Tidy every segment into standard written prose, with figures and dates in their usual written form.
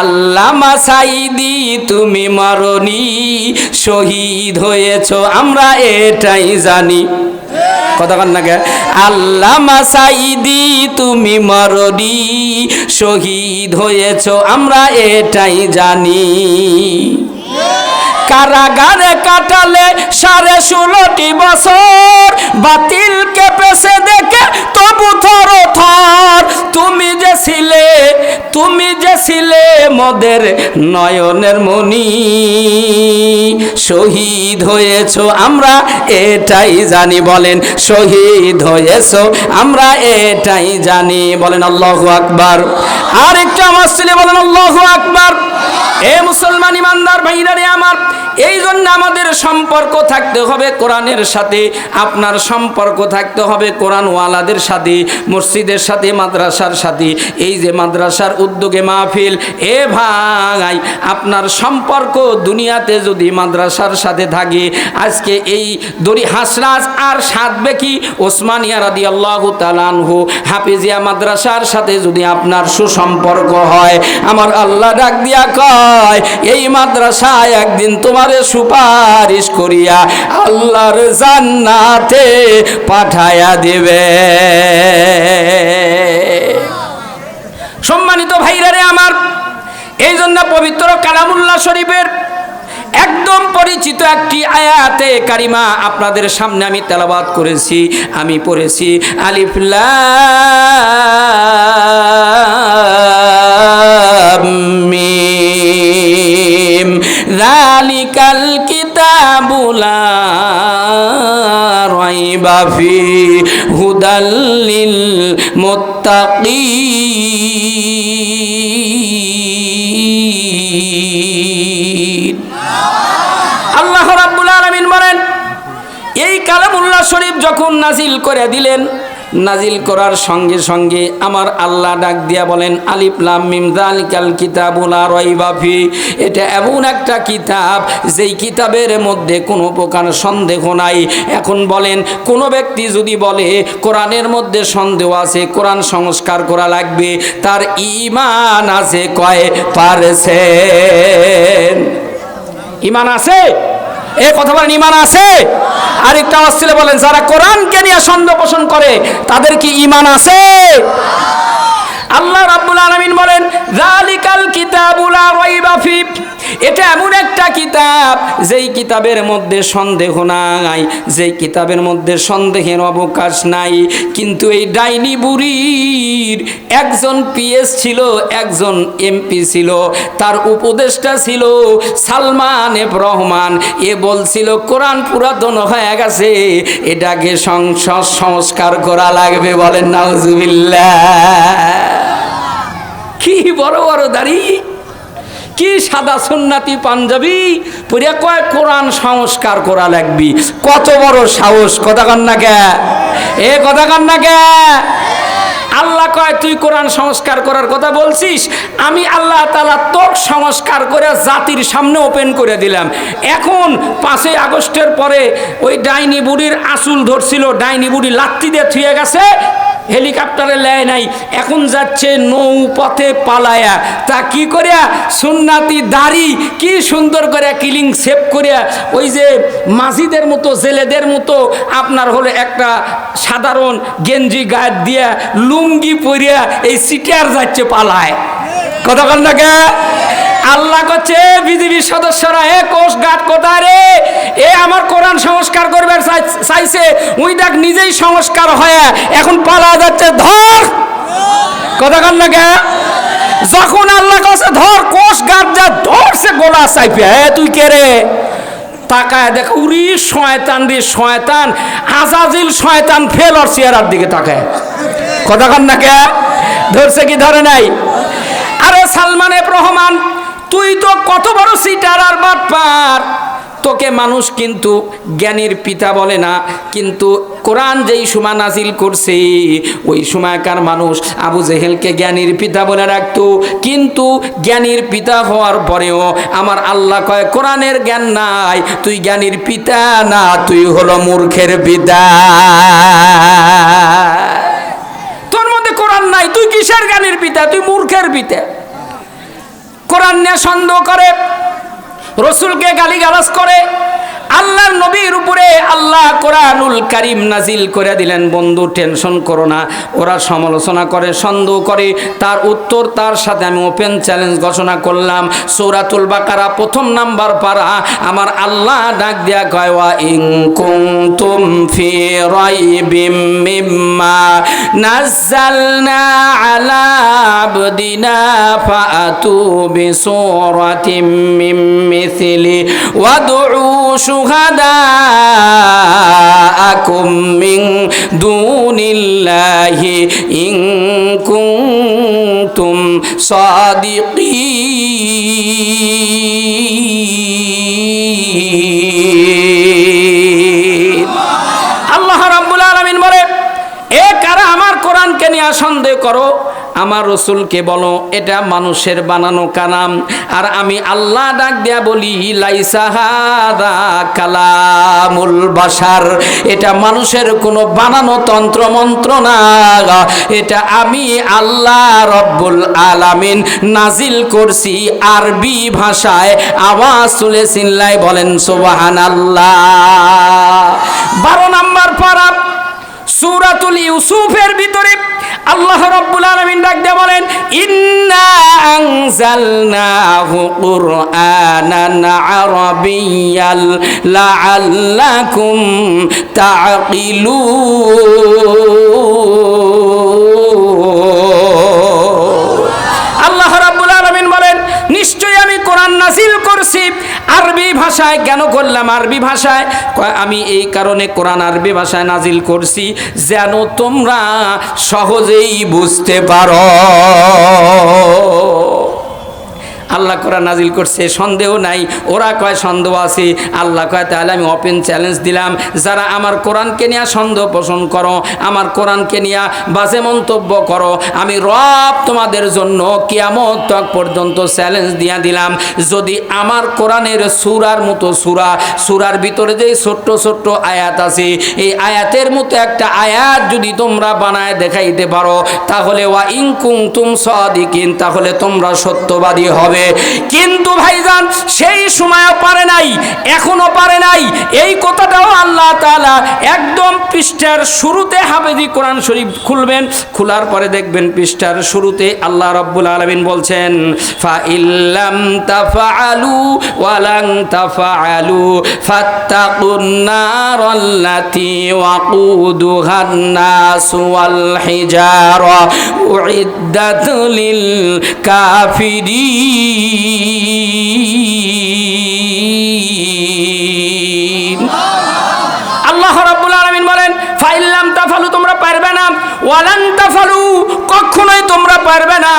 আল্লামা সাঈদী তুমি মরনি, শহীদ হয়েছ আমরা এটাই জানি। কথা কন না কে? আল্লামা সাঈদী তুমি মরনি, শহীদ হয়েছ আমরা এটাই জানি। কারাগারে কাটালে 16.5 বছর, বাতিল কেঁপেছে দেখে তবু থর থর। তুমি যে ছিলে মোদের নয়নের মনি, শহীদ হয়েছ আমরা এটাই জানি। বলেন শহীদ হয়েছ আমরা এটাই জানি। বলেন আল্লাহু আকবার। আর একটা মসজিদে বলেন আল্লাহু আকবার। এ মুসলমান ইমানদার ভাইরা রে আমার, এই জন্য আমাদের সম্পর্ক থাকতে হবে কোরআনের সাথে। আপনার সম্পর্ক থাকতে হবে কোরআনওয়ালাদের সাথে, মসজিদের সাথে, মাদ্রাসার সাথে। এই যে মাদ্রাসার উদ্যোগে মাহফিল, এ ভাই আপনার সম্পর্ক দুনিয়াতে যদি মাদ্রাসার সাথে থাকে, আজকে এই দড়ি হাসরাজ আর সাধবে কি ওসমানিয়া রাদিয়াল্লাহু তাআলা আনহু হাফিজিয়া মাদ্রাসার সাথে যদি আপনার সুসম্পর্ক হয়, আমার আল্লাহ ডাক দিয়া কয় এই মাদ্রাসায় একদিন তোমারে সুপারিশ করিয়া আল্লাহর জান্নাতে পাঠায়া দিবে। সম্মানিত ভাইরা রে আমার, এই জন্য পবিত্র কালামুল্লাহ শরীফের একদম পরিচিত একটি আয়াতে কারিমা আপনাদের সামনে আমি তেলাওয়াত করেছি, আমি পড়েছি আলিফ লাম মিম যালিকাল কিতাবু লা রাইবা ফিহি হুদাল লিল মুত্তাকিন। আল্লাহ রাব্বুল আলামিন বলেন, এই কালামুল্লাহ শরীফ যখন নাজিল করে দিলেন, নাজিল করার সঙ্গে সঙ্গে আমার আল্লাহ ডাক দিয়া বলেন আলিফ লাম মিম যালিকাল কিতাবু লা রাইবা ফিহি। এটা এমন একটা কিতাব যেই কিতাবের মধ্যে কোনো প্রকার সন্দেহ নাই। এখন বলেন, কোনো ব্যক্তি যদি বলে কোরআনের মধ্যে সন্দেহ আছে, কোরআন সংস্কার করা লাগবে, তার ঈমান আছে কয় পারসেন্ট? ঈমান আছে? এই কথা বলেন, ঈমান আছে? আরেকটা অস্ত্রে বলেন, যারা কোরআনকে নিয়ে সন্দেহ পোষণ করে তাদের কি ঈমান আছে? আল্লাহ রাব্বুল আলামিন বলেন যালিকাল কিতাবু লা রাইবা ফিহি। এটা এমন একটা কিতাব যেই কিতাবের মধ্যে সন্দেহ নাই, যেই কিতাবের মধ্যে সন্দেহের অবকাশ নাই। কিন্তু এই ডাইনি বুড়ির একজন পিএস ছিল, একজন এমপি ছিল, তার উপদেষ্টা ছিল সালমান এফ রহমান। এ বলছিল কোরআন পুরাতন হয়ে গেছে, এটাকে সংস্কার করা লাগবে। বলেন নাউজুবিল্লাহ। কি বড় বড় দাড়ি, কি সাদা সুন্নাতি পাঞ্জাবি পরে কয় কোরআন সংস্কার করা লাগবে। কত বড় সাহস! কথা কান না কে? এ কথা কান না কে? আল্লাহ কয় তুই কোরআন সংস্কার করার কথা বলছিস, আমি আল্লাহ তাআলা তোর সংস্কার করে জাতির সামনে ওপেন করে দিলাম। এখন 5ই আগস্টের পরে ওই ডাইনি বুড়ির আসুল ধরছিল, ডাইনি বুড়ি লাত্তি দিয়ে থুয়ে গেছে, হেলিকপ্টারে লেয় নাই, এখন যাচ্ছে নৌপথে পালায়া। তা কি করিয়া সুন্নাতি দাড়ি কি সুন্দর করে কিলিং সেভ করিয়া ওই যে মাঝিদের মতো, জেলেদের মতো আপনার হলে একটা সাধারণ গেঞ্জি গায়ে দিয়া লুঙ্গি পরিয়া এই সিটিয়ার যাচ্ছে পালায়। কথা কন না কে? আল্লাহ করছে বিজিবির সদস্যরা, এ কোস্ট গার্ড কোথায় রে? এ আমার কোরআন সংস্কার করবে চাইছে, উই দেখ নিজেই সংস্কার হয়ে এখন পালা যাচ্ছে, ধর। কথা কন না কে? যখন আল্লাহ কাছে ধর, কোস্ট গার্ড যা ধরছে গোলা চাইপে, তুই কে রে? তাকায় দেখ, উরি শয়তান রে শয়তান, আজাজিল শয়তান ফেল ওর চেহারার দিকে তাকায়। কথা কন না কে? ধরছে কি ধরে নাই? আরে সালমান এফ রহমান, তুই তো কত বড় সিটার আর বাটপার। তোকে মানুষ কিন্তু জ্ঞানীর পিতা বলে না, কিন্তু কোরআন যেই সময় নাজিল করছে ওই সময়কার মানুষ আবু জেহেলকে জ্ঞানীর পিতা বলে রাখতো। কিন্তু জ্ঞানীর পিতা হওয়ার পরেও আমার আল্লাহ কয় কোরআনের জ্ঞান নাই, তুই জ্ঞানীর পিতা না, তুই হলো মূর্খের পিতা। তোর মধ্যে কোরআন নাই, তুই কিসের জ্ঞানীর পিতা? তুই মূর্খের পিতা। নিয়ে সন্দেহ করে, রসুলকে গালিগালাজ করে, আল্লাহর নবীর উপরে আল্লাহ কোরআনুল কারীম নাজিল করে দিলেন। বন্ধু টেনশন করো না, ওরা সমালোচনা করে, সন্দেহ করে, তার উত্তর তার সাথে আমি ওপেন চ্যালেঞ্জ ঘোষণা করলাম। সূরাতুল বাকারা ১ম নাম্বার পারা আমার আল্লাহ ডাক দিয়া কয়, ওয়া ইন কুনতুম ফি রাইবিম মিম্মা নাযালনা আলা আবদিনা ফাআতু বিসূরাতিম মিন মিছলি ওয়াদউ শুহাদাআকুম মিন দুনিল্লাহি ইন কুনতুম সাদিকিন। আল্লাহ রাব্বুল আলামিন বলে, এ কারা আমার কোরআনকে নিয়ে সন্দেহ করো, আমার রসুলকে বলো এটা মানুষের বানানো কালাম। আর আমি আল্লাহ ডাক দিয়া বলি, লাইসা হাদা কালামুল বাশার, এটা মানুষের কোনো বানানো তন্ত্র মন্ত্র না, এটা আমি আল্লাহ রব্বুল আলামিন নাজিল করছি আরবি ভাষায়। আওয়াজ তুলে চিল্লাই বলেন সুবহানাল্লাহ। 12 নাম্বার পারা সূরাতুল ইউসুফের ভিতরে আল্লাহ রাব্বুল আলামিন ডাক দিয়ে বলেন, ইন্না আনজালনাহু কুরআনান আরাবিয়্যাল লাআল্লাকুম তা'কিলুন। আল্লাহ রাব্বুল আলামিন বলেন, নিশ্চয়ই আমি কোরআন নাজিল করছি আরবি ভাষায়। কেন করলাম আরবি ভাষায়? আমি এই কারণে কোরআন আরবি ভাষায় নাজিল করছি যেন তোমরা সহজেই বুঝতে পারো। আল্লাহ কোরআন নাজিল করছে, সন্দেহ নাই। ওরা কয় সন্দেহ আছে, আল্লাহ কয় তাহলে আমি ওপেন চ্যালেঞ্জ দিলাম, যারা আমার কোরআনকে নিয়ে সন্দেহ পোষণ করো, আমার কোরআনকে নিয়ে বাজে মন্তব্য করো, আমি রব তোমাদের জন্য কিয়ামত তক পর্যন্ত চ্যালেঞ্জ দিয়া দিলাম, যদি আমার কোরআনের সূরার মতো সূরার ভিতরে যে ছোট্ট ছোট্ট আয়াত আছে, এই আয়াতের মতো একটা আয়াত যদি তোমরা বানায় দেখাইতে পারো, তাহলে ওয়া ইন কুনতুম সাদিকিন, তাহলে তোমরা সত্যবাদী হবে। কিন্তু ভাইজান সেই সময়ও পারে নাই, এখনো পারে নাই। এই কথাটাও আল্লাহ তাআলা একদম পৃষ্ঠার শুরুতে, হাফেজি কোরআন শরীফ খুলবেন, খোলার পরে দেখবেন পৃষ্ঠার শুরুতে আল্লাহ রাব্বুল আলামিন বলছেন, ফা ইল্লাম তাফআলু ওয়া লান তাফআলু ফাত্তাকুন নারাল্লাতী ওয়াকুদুহান নাস ওয়াল হিজারা উইদ্দাত লিল কাফিরিন। আল্লাহ রাব্বুল আলামিন বলেন, ফাইল্লাম তাফালু, তোমরা পারবে না, ওয়ালান তাফালু, কখনোই তোমরা পারবে না।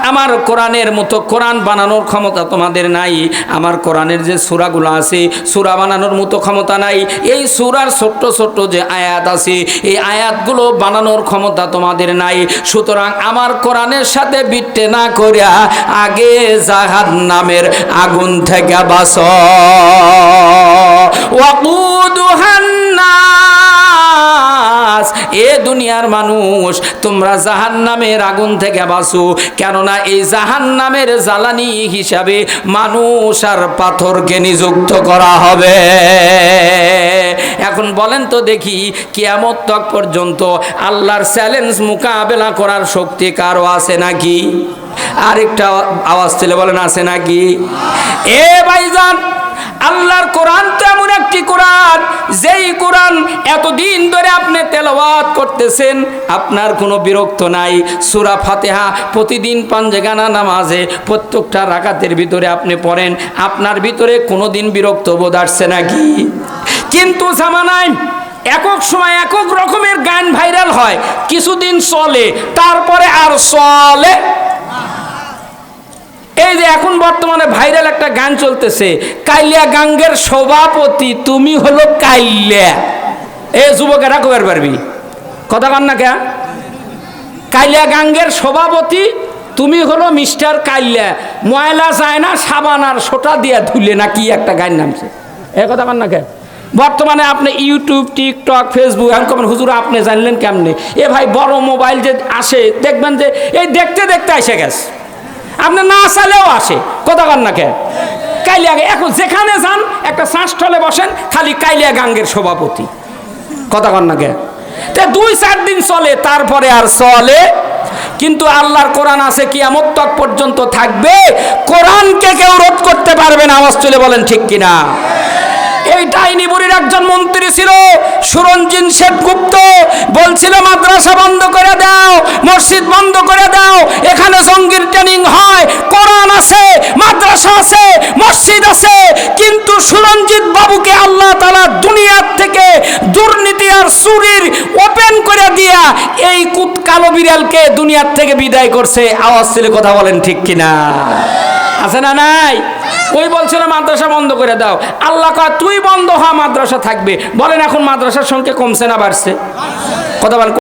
আমার কোরআনের মতো কোরআন বানানোর ক্ষমতা তোমাদের নাই। আমার কোরআনের যে সূরাগুলো আছে, সূরা বানানোর মতো ক্ষমতা নাই। এই সূরার ছোট্ট ছোট্ট যে আয়াত আছে, এই আয়াতগুলো বানানোর ক্ষমতা তোমাদের নাই। সুতরাং আমার কোরআনের সাথে বিট্টে না করিয়া আগে জাহান্নামের আগুন থেকে বাঁচো। ওয়াকুদুহান নাস, এ দুনিয়ার মানুষ, তোমরা জাহান্নামের আগুন থেকে বাঁচো, কেননা এই জাহান্নামের জ্বালানি হিসাবে মানুষ আর পাথরকে নিযুক্ত করা হবে। এখন বলেন তো দেখি, কিয়ামত তক পর্যন্ত আল্লাহর চ্যালেঞ্জ মোকাবেলা করার শক্তি কারো আছে নাকি? আরেকটা আওয়াজ তুলে বলেন, আছে নাকি? এ ভাইজান, আল্লাহর কোরআন তো এমন একটি কোরআন, যেই কোরআন এতদিন ধরে আপনি তেলাওয়াত করতেছেন, আপনার কোনো বিরক্ত নাই। সূরা ফাতিহা প্রতিদিন পাঞ্জেগানা নামাজে প্রত্যেকটা রাকাতের ভিতরে আপনি পড়েন, আপনার ভিতরে কোনোদিন বিরক্ত বোধ আসছে নাকি? কিন্তু জামানায় একক সময় একক রকমের গান ভাইরাল হয়, কিছুদিন চলে, তারপরে আর চলে। এই যে এখন বর্তমানে ভাইরাল একটা গান চলতেছে, কাইলিয়া গাঙ্গের সভাপতি তুমি হলো কাইলিয়া। এ যুবকেরা কবার পারবি কথা কন না কে? কাইলিয়া গাঙ্গের সভাপতি তুমি হলো মিস্টার কাইলিয়া, ময়লা যায় না সাবান আর সোটা দিয়া ধুলে না, কি একটা গান নামছে, এ কথা কন না কে? বর্তমানে আপনি ইউটিউব, টিকটক, ফেসবুক, এখন কমেন হুজুর আপনি জানলেন কেমনে? এ ভাই বড় মোবাইল যে আসে দেখবেন যে এই দেখতে দেখতে এসে গেছে। আপনি না চাইলেও আসে, কথা কন না কে? কাইলিয়া এখন যেখানে যান একটা শ্বাসস্থলে বসেন, খালি কাইলিয়া গাঙ্গের সভাপতি, কথা কন না কে? 2-4 দিন চলে, তারপরে আর চলে। কিন্তু আল্লাহর কোরআন আছে, কিয়ামত তক পর্যন্ত থাকবে, কোরআনকে কেউ রোধ করতে পারবে না। আওয়াজ তুলে বলেন ঠিক কিনা? এই ডাইনিবুরির একজন মন্ত্রী ছিল সুরঞ্জিত সেনগুপ্ত, বলছিল মাদ্রাসা বন্ধ করে দাও, মসজিদ বন্ধ করে দাও, এখানে জঙ্গির ট্রেনিং হয়, কোরআন আছে, মাদ্রাসা আছে, মসজিদ আছে। কিন্তু সুরঞ্জিত বাবুকে আল্লাহ তাআলা দুনিয়ার থেকে দুর্নীতি আর চুরির ওপেন করে দিয়া এই কালো বিড়ালকে দুনিয়ার থেকে বিদায় করছে। আওয়াজ তুলে কথা বলেন ঠিক কিনা? আছে না নাই? ওই বলছিল মাদ্রাসা বন্ধ করে দাও, আল্লাহ কয় তুই বন্ধ হ, মাদ্রাসা থাকবে। বলেন এখন মাদ্রাসার সংখ্যা কমছে না বাড়ছে? কথা বলেন।